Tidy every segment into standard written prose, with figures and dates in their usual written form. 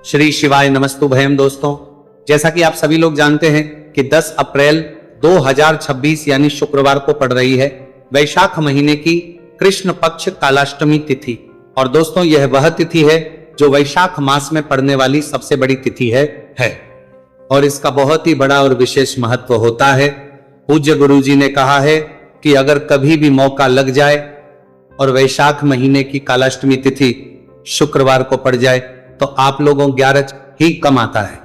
श्री शिवाय नमस्तु भयम। दोस्तों, जैसा कि आप सभी लोग जानते हैं कि 10 अप्रैल 2026 यानी शुक्रवार को पड़ रही है वैशाख महीने की कृष्ण पक्ष कालाष्टमी तिथि। और दोस्तों, यह वह तिथि है जो वैशाख मास में पड़ने वाली सबसे बड़ी तिथि है। और इसका बहुत ही बड़ा और विशेष महत्व होता है। पूज्य गुरुजी ने कहा है कि अगर कभी भी मौका लग जाए और वैशाख महीने की कालाष्टमी तिथि शुक्रवार को पड़ जाए तो आप लोगों 11 ही कम आता है।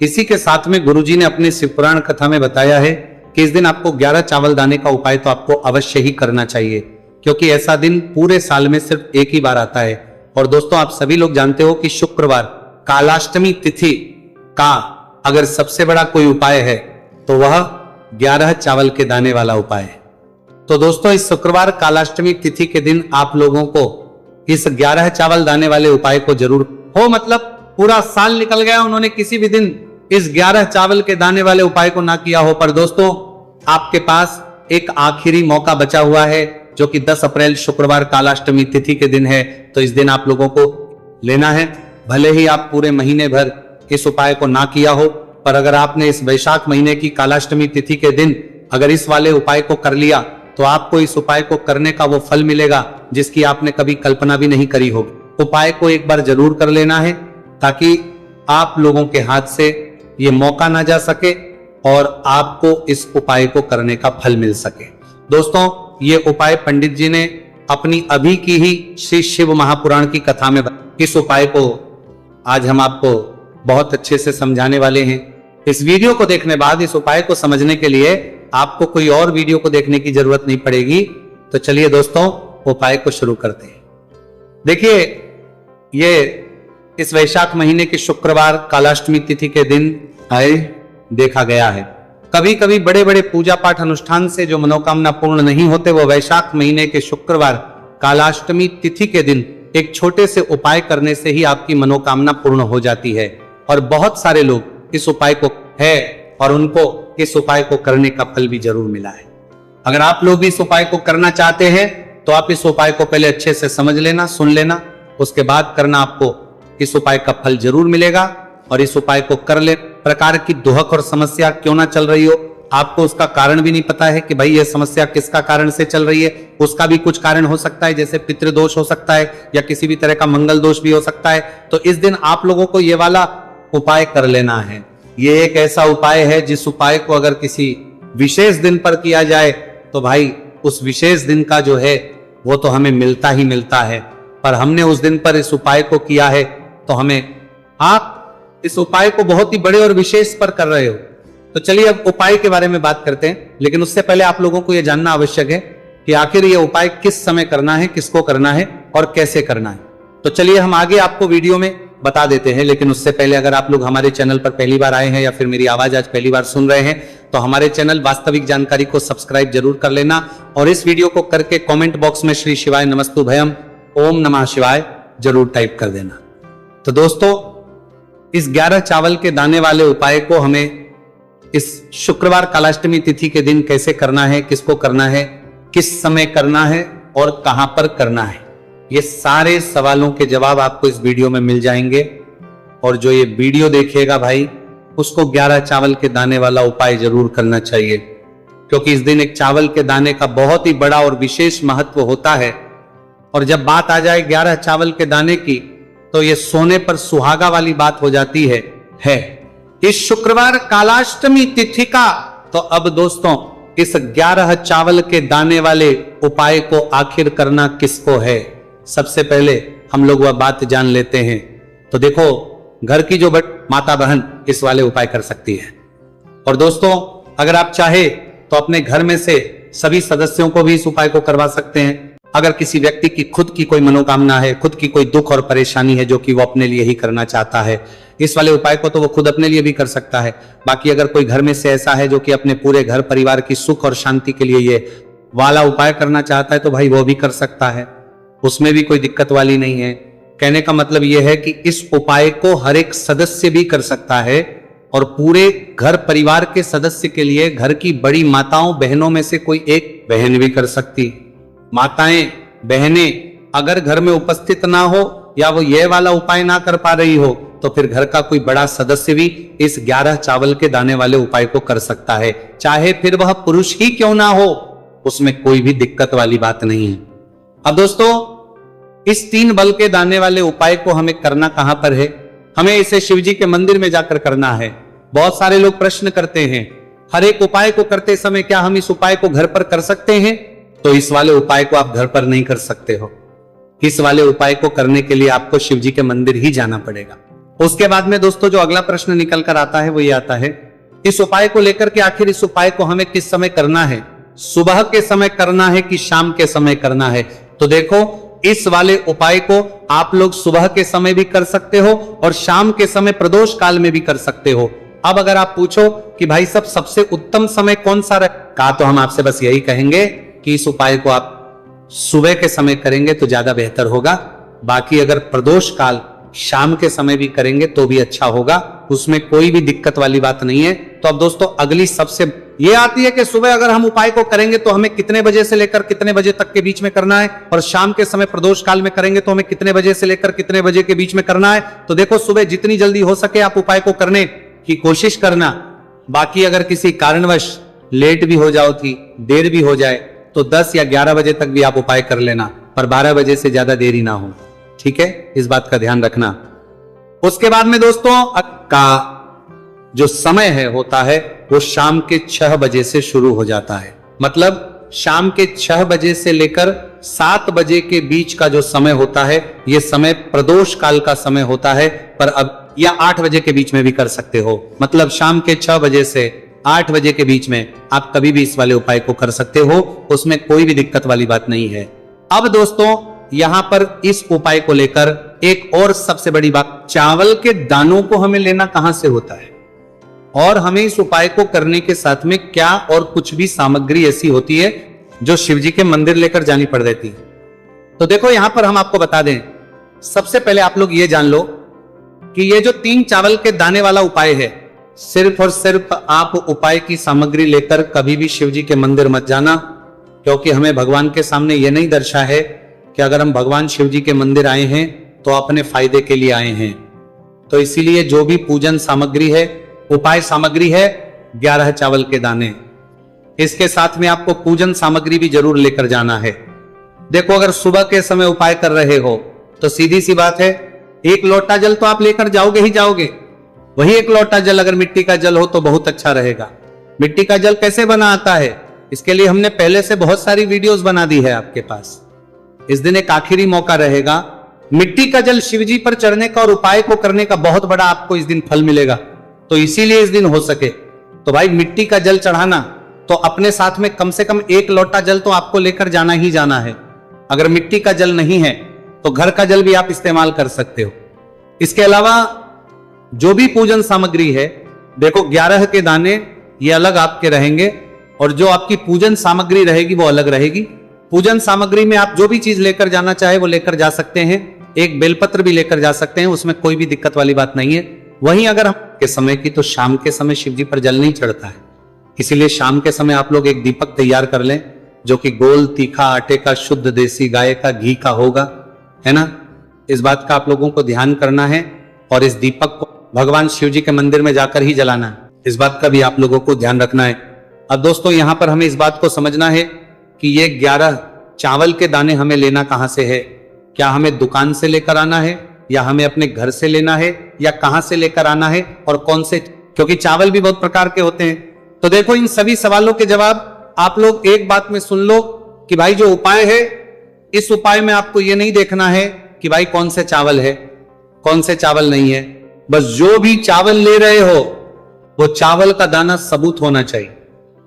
इसी के साथ में गुरुजी ने अपनी शिव पुराण कथा में बताया है कि इस दिन आपको 11 चावल दाने का उपाय तो आपको अवश्य ही करना चाहिए, क्योंकि ऐसा दिन पूरे साल में सिर्फ एक ही बार आता है। और दोस्तों, आप सभी लोग जानते हो कि शुक्रवार कालाष्टमी तिथि का अगर सबसे बड़ा कोई उपाय है तो वह 11 चावल के दाने वाला उपाय है। तो दोस्तों, इस शुक्रवार कालाष्टमी तिथि के दिन आप लोगों को इस 11 चावल दाने वाले उपाय को जरूर हो, मतलब पूरा साल निकल गया, उन्होंने किसी भी दिन इस 11 चावल के दाने वाले उपाय को ना किया हो, पर दोस्तों आपके पास एक आखिरी मौका बचा हुआ है जो कि 10 अप्रैल शुक्रवार कालाष्टमी तिथि के दिन है। तो इस दिन आप लोगों को लेना है। भले ही आप पूरे महीने भर इस उपाय को ना किया हो, पर अगर आपने इस वैशाख महीने की कालाष्टमी तिथि के दिन अगर इस वाले उपाय को कर लिया तो आपको इस उपाय को करने का वो फल मिलेगा जिसकी आपने कभी कल्पना भी नहीं करी होगी। उपाय को एक बार जरूर कर लेना है ताकि आप लोगों के हाथ से ये मौका ना जा सके और आपको इस उपाय को करने का फल मिल सके। दोस्तों, ये उपाय पंडित जी ने अपनी अभी की ही श्री शिव महापुराण की कथा में इस उपाय को आज हम आपको बहुत अच्छे से समझाने वाले हैं। इस वीडियो को देखने बाद इस उपाय को समझने के लिए आपको कोई और वीडियो को देखने की जरूरत नहीं पड़ेगी। तो चलिए दोस्तों, उपाय को शुरू करते हैं। देखिए, ये इस वैशाख महीने के शुक्रवार कालाष्टमी तिथि के दिन आए देखा गया है। कभी कभी बड़े बड़े पूजा पाठ अनुष्ठान से जो मनोकामना पूर्ण नहीं होते, वो वैशाख महीने के शुक्रवार कालाष्टमी तिथि के दिन एक छोटे से उपाय करने से ही आपकी मनोकामना पूर्ण हो जाती है। और बहुत सारे लोग इस उपाय को है और उनको इस उपाय को करने का फल भी जरूर मिला है। अगर आप लोग भी इस उपाय को करना चाहते हैं तो आप इस उपाय को पहले अच्छे से समझ लेना, सुन लेना, उसके बाद करना। आपको इस उपाय का फल जरूर मिलेगा। और इस उपाय को कर ले, प्रकार की दुहक और समस्या क्यों ना चल रही हो, आपको उसका कारण भी नहीं पता है कि भाई ये समस्या किसका कारण से चल रही है, उसका भी कुछ कारण हो सकता है, जैसे पितृदोष हो सकता है या किसी भी तरह का मंगल दोष भी हो सकता है। तो इस दिन आप लोगों को ये वाला उपाय कर लेना है। ये एक ऐसा उपाय है जिस उपाय को अगर किसी विशेष दिन पर किया जाए तो भाई उस विशेष दिन का जो है वो तो हमें मिलता ही मिलता है। पर हमने उस दिन पर इस उपाय को किया है तो हमें, आप इस उपाय को बहुत ही बड़े और विशेष पर कर रहे हो। तो चलिए अब उपाय के बारे में बात करते हैं, लेकिन उससे पहले आप लोगों को यह जानना आवश्यक है कि आखिर ये उपाय किस समय करना है, किसको करना है और कैसे करना है। तो चलिए हम आगे आपको वीडियो में बता देते हैं, लेकिन उससे पहले अगर आप लोग हमारे चैनल पर पहली बार आए हैं या फिर मेरी आवाज आज पहली बार सुन रहे हैं तो हमारे चैनल वास्तविक जानकारी को सब्सक्राइब जरूर कर लेना और इस वीडियो को करके कमेंट बॉक्स में श्री शिवाय नमस्तु भयम ओम नमः शिवाय जरूर टाइप कर देना। तो दोस्तों, इस 11 चावल के दाने वाले उपाय को हमें इस शुक्रवार कालाष्टमी तिथि के दिन कैसे करना है, किसको करना है, किस समय करना है और कहां पर करना है, ये सारे सवालों के जवाब आपको इस वीडियो में मिल जाएंगे। और जो ये वीडियो देखेगा भाई, उसको 11 चावल के दाने वाला उपाय जरूर करना चाहिए, क्योंकि इस दिन एक चावल के दाने का बहुत ही बड़ा और विशेष महत्व होता है। और जब बात आ जाए 11 चावल के दाने की तो ये सोने पर सुहागा वाली बात हो जाती है। इस शुक्रवार कालाष्टमी तिथि का तो अब दोस्तों इस 11 चावल के दाने वाले उपाय को आखिर करना किसको है, सबसे पहले हम लोग वह बात जान लेते हैं। तो देखो, घर की जो माता बहन इस वाले उपाय कर सकती है। और दोस्तों, अगर आप चाहे तो अपने घर में से सभी सदस्यों को भी इस उपाय को करवा सकते हैं। अगर किसी व्यक्ति की खुद की कोई मनोकामना है, खुद की कोई दुख और परेशानी है जो कि वो अपने लिए ही करना चाहता है, इस वाले उपाय को तो वो खुद अपने लिए भी कर सकता है। बाकी अगर कोई घर में से ऐसा है जो कि अपने पूरे घर परिवार की सुख और शांति के लिए ये वाला उपाय करना चाहता है तो भाई वो भी कर सकता है, उसमें भी कोई दिक्कत वाली नहीं है। कहने का मतलब यह है कि इस उपाय को हर एक सदस्य भी कर सकता है और पूरे घर परिवार के सदस्य के लिए घर की बड़ी माताओं बहनों में से कोई एक बहन भी कर सकती। माताएं बहनें अगर घर में उपस्थित ना हो या वो ये वाला उपाय ना कर पा रही हो, तो फिर घर का कोई बड़ा सदस्य भी इस 11 चावल के दाने वाले उपाय को कर सकता है, चाहे फिर वह पुरुष ही क्यों ना हो, उसमें कोई भी दिक्कत वाली बात नहीं है। अब दोस्तों, इस 3 बल के दाने वाले उपाय को हमें करना कहां पर है? हमें इसे शिवजी के मंदिर में जाकर करना है। बहुत सारे लोग प्रश्न करते हैं, हर एक उपाय को करते समय क्या हम इस उपाय को घर पर कर सकते हैं? तो इस वाले उपाय को आप घर पर नहीं कर सकते हो। इस वाले उपाय को करने के लिए आपको शिवजी के मंदिर ही जाना पड़ेगा। उसके बाद में दोस्तों जो अगला प्रश्न निकल कर आता है वो ये आता है, इस उपाय को लेकर के आखिर इस उपाय को हमें किस समय करना है? सुबह के समय करना है कि शाम के समय करना है? तो देखो, इस वाले उपाय को आप लोग सुबह के समय भी कर सकते हो और शाम के समय प्रदोष काल में भी कर सकते हो। अब अगर आप पूछो कि भाई सब सबसे उत्तम समय कौन सा रहा, तो हम आपसे बस यही कहेंगे कि इस उपाय को आप सुबह के समय करेंगे तो ज्यादा बेहतर होगा। बाकी अगर प्रदोष काल शाम के समय भी करेंगे तो भी अच्छा होगा, उसमें कोई भी दिक्कत वाली बात नहीं है। तो अब दोस्तों अगली सबसे ये आती है कि सुबह अगर हम उपाय को करेंगे तो हमें कितने बजे से लेकर कितने बजे तक के बीच में करना है, और शाम के समय प्रदोष काल में करेंगे तो हमें कितने बजे से लेकर कितने बजे के बीच में करना है। तो देखो, सुबह जितनी जल्दी हो सके आप उपाय को करने की कोशिश करना। बाकी अगर किसी कारणवश लेट भी हो जाओ थी, देर भी हो जाए, तो 10 या 11 बजे तक भी आप उपाय कर लेना, पर 12 बजे से ज्यादा देरी ना हो। ठीक है, इस बात का ध्यान रखना। उसके बाद में दोस्तों का जो समय है होता है वो शाम के 6 बजे से शुरू हो जाता है। मतलब शाम के 6 बजे से लेकर 7 बजे के बीच का जो समय होता है, यह समय प्रदोष काल का समय होता है। पर अब या 8 बजे के बीच में भी कर सकते हो। मतलब शाम के 6 बजे से 8 बजे के बीच में आप कभी भी इस वाले उपाय को कर सकते हो, उसमें कोई भी दिक्कत वाली बात नहीं है। अब दोस्तों यहां पर इस उपाय को लेकर एक और सबसे बड़ी बात, चावल के दानों को हमें लेना कहां से होता है, और हमें इस उपाय को करने के साथ में क्या और कुछ भी सामग्री ऐसी होती है जो शिवजी के मंदिर लेकर जानी पड़ देती है। तो देखो यहां पर हम आपको बता दें, सबसे पहले आप लोग ये जान लो कि ये जो 3 चावल के दाने वाला उपाय है, सिर्फ और सिर्फ आप उपाय की सामग्री लेकर कभी भी शिवजी के मंदिर मत जाना, क्योंकि हमें भगवान के सामने यह नहीं दर्शा है कि अगर हम भगवान शिवजी के मंदिर आए हैं तो अपने फायदे के लिए आए हैं। तो इसीलिए जो भी पूजन सामग्री है, उपाय सामग्री है 11 चावल के दाने, इसके साथ में आपको पूजन सामग्री भी जरूर लेकर जाना है। देखो, अगर सुबह के समय उपाय कर रहे हो तो सीधी सी बात है, 1 लोटा जल तो आप लेकर जाओगे ही जाओगे। वही 1 लोटा जल अगर मिट्टी का जल हो तो बहुत अच्छा रहेगा। मिट्टी का जल कैसे बना आता है, इसके लिए हमने पहले से बहुत सारी वीडियोस बना दी है आपके पास। इस दिन एक आखिरी मौका रहेगा, मिट्टी का जल शिवजी पर चढ़ने का और उपाय को करने का बहुत बड़ा आपको इस दिन फल मिलेगा। तो इसीलिए इस दिन हो सके तो भाई मिट्टी का जल चढ़ाना, तो अपने साथ में कम से कम 1 लोटा जल तो आपको लेकर जाना ही जाना है। अगर मिट्टी का जल नहीं है तो घर का जल भी आप इस्तेमाल कर सकते हो। इसके अलावा जो भी पूजन सामग्री है, देखो 11 के दाने ये अलग आपके रहेंगे और जो आपकी पूजन सामग्री रहेगी वो अलग रहेगी। पूजन सामग्री में आप जो भी चीज लेकर जाना चाहे वो लेकर जा सकते हैं। एक बेलपत्र भी लेकर जा सकते हैं, उसमें कोई भी दिक्कत वाली बात नहीं है। वहीं अगर हम के समय की, तो शाम के समय शिवजी पर जल नहीं चढ़ता है, इसीलिए शाम के समय आप लोग एक दीपक तैयार कर लें जो कि गोल तीखा आटे का, शुद्ध देसी गाय का घी का होगा, है ना। इस बात का आप लोगों को ध्यान करना है और इस दीपक को भगवान शिवजी के मंदिर में जाकर ही जलाना है। इस बात का भी आप लोगों को ध्यान रखना है। अब दोस्तों यहां पर हमें इस बात को समझना है कि ये 11 चावल के दाने हमें लेना कहां से है। क्या हमें दुकान से लेकर आना है, या हमें अपने घर से लेना है, या कहां से लेकर आना है और कौन से, क्योंकि चावल भी बहुत प्रकार के होते हैं। तो देखो, इन सभी सवालों के जवाब आप लोग एक बात में सुन लो कि भाई जो उपाय है, इस उपाय में आपको यह नहीं देखना है कि भाई कौन से चावल है कौन से चावल नहीं है। बस जो भी चावल ले रहे हो वो चावल का दाना सबूत होना चाहिए,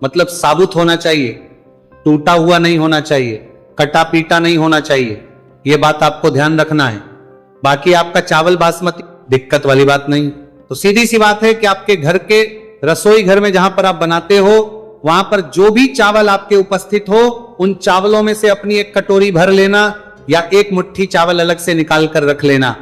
मतलब साबुत होना चाहिए, टूटा हुआ नहीं होना चाहिए, कटा पीटा नहीं होना चाहिए। यह बात आपको ध्यान रखना है। बाकी आपका चावल बासमती, दिक्कत वाली बात नहीं। तो सीधी सी बात है कि आपके घर के रसोई घर में जहां पर आप बनाते हो, वहां पर जो भी चावल आपके उपस्थित हो, उन चावलों में से अपनी एक कटोरी भर लेना या एक मुट्ठी चावल अलग से निकाल कर रख लेना।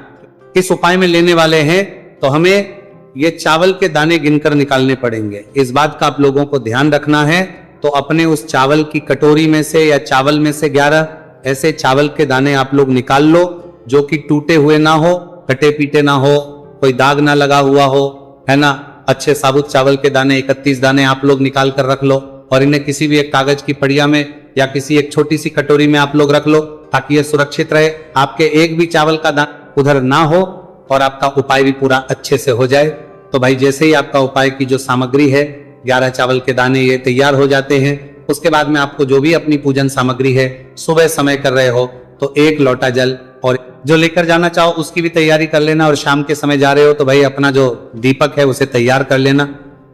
इस उपाय में लेने वाले हैं तो हमें ये चावल के दाने गिनकर निकालने पड़ेंगे। इस बात का आप लोगों को ध्यान रखना है। तो अपने उस चावल की कटोरी में से या चावल में से 11 ऐसे चावल के दाने आप लोग निकाल लो जो कि टूटे हुए ना हो, कटे पीटे ना हो, कोई दाग ना लगा हुआ हो, है ना। अच्छे साबुत चावल के दाने 31 दाने आप लोग निकाल कर रख लो और इन्हें किसी भी एक कागज की पड़िया में या किसी एक छोटी सी कटोरी में आप लोग रख लो, ताकि ये सुरक्षित रहे, आपके एक भी चावल का दाना उधर ना हो और आपका उपाय भी पूरा अच्छे से हो जाए। तो भाई जैसे ही आपका उपाय की जो सामग्री है 11 चावल के दाने ये तैयार हो जाते हैं, उसके बाद में आपको जो भी अपनी पूजन सामग्री है, सुबह समय कर रहे हो तो 1 लोटा जल और जो लेकर जाना चाहो उसकी भी तैयारी कर लेना, और शाम के समय जा रहे हो तो भाई अपना जो दीपक है उसे तैयार कर लेना,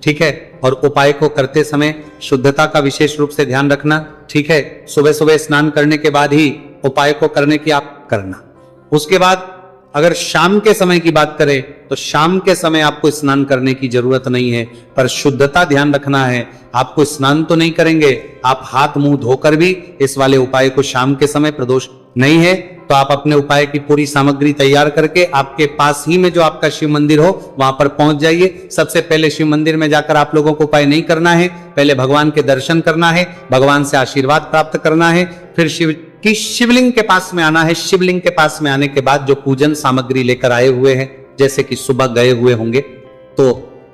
ठीक है। और उपाय को करते समय शुद्धता का विशेष रूप से ध्यान रखना, ठीक है। सुबह सुबह स्नान करने के बाद ही उपाय को करने की आप करना। उसके बाद अगर शाम के समय की बात करें तो शाम के समय आपको स्नान करने की जरूरत नहीं है, पर शुद्धता ध्यान रखना है। आपको स्नान तो नहीं करेंगे, आप हाथ मुंह धोकर भी इस वाले उपाय को शाम के समय, प्रदोष नहीं है तो आप अपने उपाय की पूरी सामग्री तैयार करके आपके पास ही में जो आपका शिव मंदिर हो वहां पर पहुंच जाइए। सबसे पहले शिव मंदिर में जाकर आप लोगों को उपाय नहीं करना है, पहले भगवान के दर्शन करना है, भगवान से आशीर्वाद प्राप्त करना है, फिर शिव की शिवलिंग के पास में आना है। शिवलिंग के पास में आने के बाद जो पूजन सामग्री लेकर आए हुए हैं, जैसे कि सुबह गए हुए होंगे तो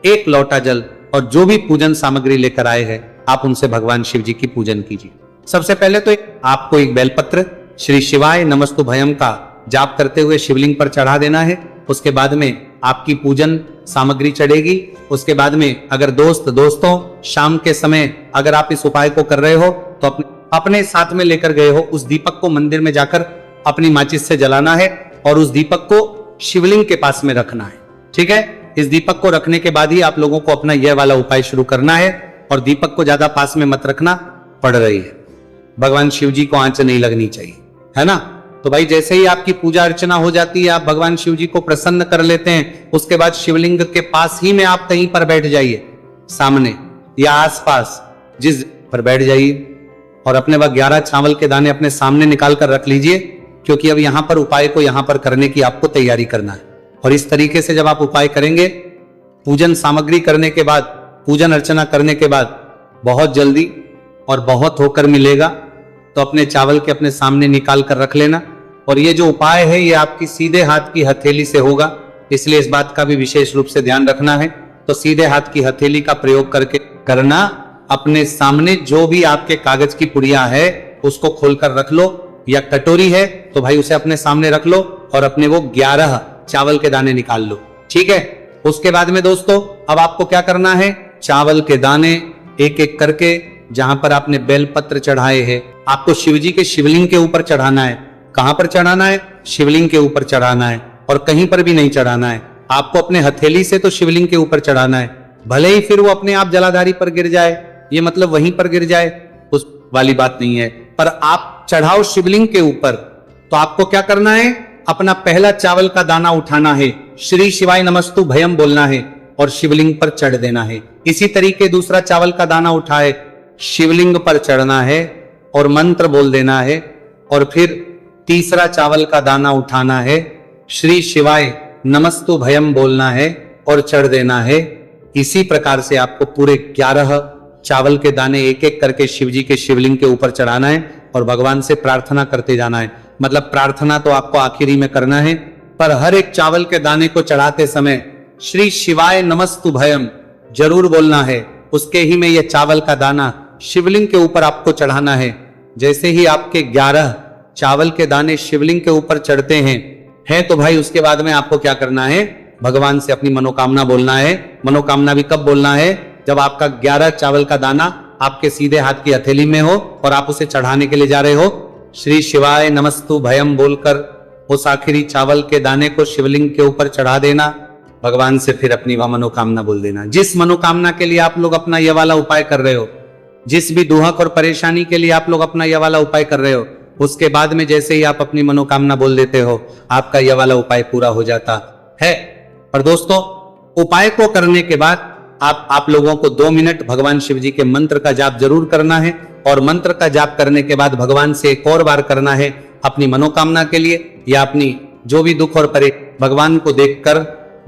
1 लोटा जल और जो भी पूजन सामग्री लेकर आए हैं आप उनसे भगवान शिव जी की पूजन कीजिए। सबसे पहले तो आपको एक बेलपत्र श्री शिवाय नमस्तुभयम का जाप करते हुए शिवलिंग पर चढ़ा देना है। उसके बाद में आपकी पूजन सामग्री चढ़ेगी। उसके बाद में अगर दोस्तों शाम के समय अगर आप इस उपाय को कर रहे हो तो अपने साथ में लेकर गए हो उस दीपक को मंदिर में जाकर अपनी माचिस से जलाना है और उस दीपक को शिवलिंग के पास में रखना है, ठीक है। इस दीपक को रखने के बाद ही आप लोगों को अपना यह वाला उपाय शुरू करना है, और दीपक को ज्यादा पास में मत रखना, पड़ रही है, भगवान शिव जी को आंच नहीं लगनी चाहिए, है ना। तो भाई जैसे ही आपकी पूजा अर्चना हो जाती है, आप भगवान शिव जी को प्रसन्न कर लेते हैं, उसके बाद शिवलिंग के पास ही में आप कहीं पर बैठ जाइए, सामने या आसपास जिस पर बैठ जाइए, और अपने वह 11 चावल के दाने अपने सामने निकाल कर रख लीजिए, क्योंकि अब यहां पर उपाय को यहां पर करने की आपको तैयारी करना है। और इस तरीके से जब आप उपाय करेंगे, पूजन सामग्री करने के बाद, पूजन अर्चना करने के बाद बहुत जल्दी और बहुत होकर मिलेगा, तो अपने चावल के अपने सामने निकाल कर रख लेना। और ये जो उपाय है ये आपकी सीधे हाथ की हथेली से होगा, इसलिए इस बात का भी विशेष रूप से ध्यान रखना है। तो सीधे हाथ की हथेली का प्रयोग करके करना। अपने सामने जो भी आपके कागज की पुड़िया है उसको खोलकर रख लो, या कटोरी है तो भाई उसे अपने सामने रख लो और अपने वो 11 चावल के दाने निकाल लो, ठीक है। उसके बाद में दोस्तों अब आपको क्या करना है, चावल के दाने एक एक करके जहां पर आपने बेलपत्र चढ़ाए हैं आपको शिवजी के शिवलिंग के ऊपर चढ़ाना है। कहां पर चढ़ाना है, शिवलिंग के ऊपर चढ़ाना है, और कहीं पर भी नहीं चढ़ाना है। आपको अपने हथेली से तो शिवलिंग के ऊपर चढ़ाना है, भले ही फिर वो अपने आप जलाधारी पर गिर जाए, ये मतलब वहीं पर गिर जाए, उस वाली बात नहीं है, पर आप चढ़ाओ शिवलिंग के ऊपर। तो आपको क्या करना है, अपना पहला चावल का दाना उठाना है, श्री शिवाय नमस्तु भयम बोलना है और शिवलिंग पर चढ़ देना है। इसी तरीके दूसरा चावल का दाना उठाए, शिवलिंग पर चढ़ना है और मंत्र बोल देना है, और फिर तीसरा चावल का दाना उठाना है, श्री शिवाय नमस्तु भयम बोलना है और चढ़ देना है। इसी प्रकार से आपको पूरे 11 चावल के दाने एक एक करके शिवजी के शिवलिंग के ऊपर चढ़ाना है और भगवान से प्रार्थना करते जाना है। मतलब प्रार्थना तो आपको आखिरी में करना है, पर हर एक चावल के दाने को चढ़ाते समय श्री शिवाय नमस्तु भयम जरूर बोलना है। उसके ही में यह चावल का दाना शिवलिंग के ऊपर आपको चढ़ाना है। जैसे ही आपके 11 चावल के दाने शिवलिंग के ऊपर चढ़ते हैं तो भाई उसके बाद में आपको क्या करना है, भगवान से अपनी मनोकामना बोलना है। मनोकामना भी कब बोलना है, जब आपका 11 चावल का दाना आपके सीधे हाथ की हथेली में हो और आप उसे चढ़ाने के लिए जा रहे हो। श्री शिवाय नमस्तु भयम बोलकर उस आखिरी चावल के दाने को शिवलिंग के ऊपर चढ़ा देना, भगवान से फिर अपनी वह मनोकामना बोल देना। जिस मनोकामना के लिए आप लोग अपना यह वाला उपाय कर रहे हो, जिस भी दुहक और परेशानी के लिए आप लोग अपना यह वाला उपाय कर रहे हो, उसके बाद में जैसे ही आप अपनी मनोकामना बोल देते हो, आपका यह वाला उपाय पूरा हो जाता है। और दोस्तों उपाय को करने के बाद आप लोगों को 2 मिनट भगवान शिव जी के मंत्र का जाप जरूर करना है, और मंत्र का जाप करने के बाद भगवान से एक और बार करना है अपनी मनोकामना के लिए, या अपनी जो भी दुख और भगवान को देखकर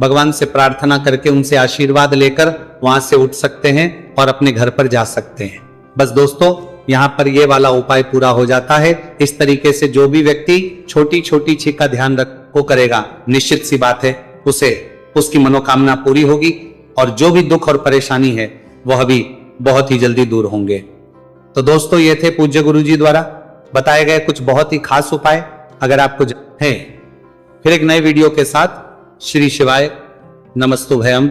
भगवान से प्रार्थना करके उनसे आशीर्वाद लेकर वहां से उठ सकते हैं और अपने घर पर जा सकते हैं। बस दोस्तों यहाँ पर ये वाला उपाय पूरा हो जाता है। इस तरीके से जो भी व्यक्ति छोटी छोटी चीज का ध्यान रखो करेगा, निश्चित सी बात है उसे उसकी मनोकामना पूरी होगी और जो भी दुख और परेशानी है वह भी बहुत ही जल्दी दूर होंगे। तो दोस्तों, ये थे पूज्य गुरु जी द्वारा बताए गए कुछ बहुत ही खास उपाय। अगर आपको है फिर एक नए वीडियो के साथ, श्री शिवाय नमस्तुभयम।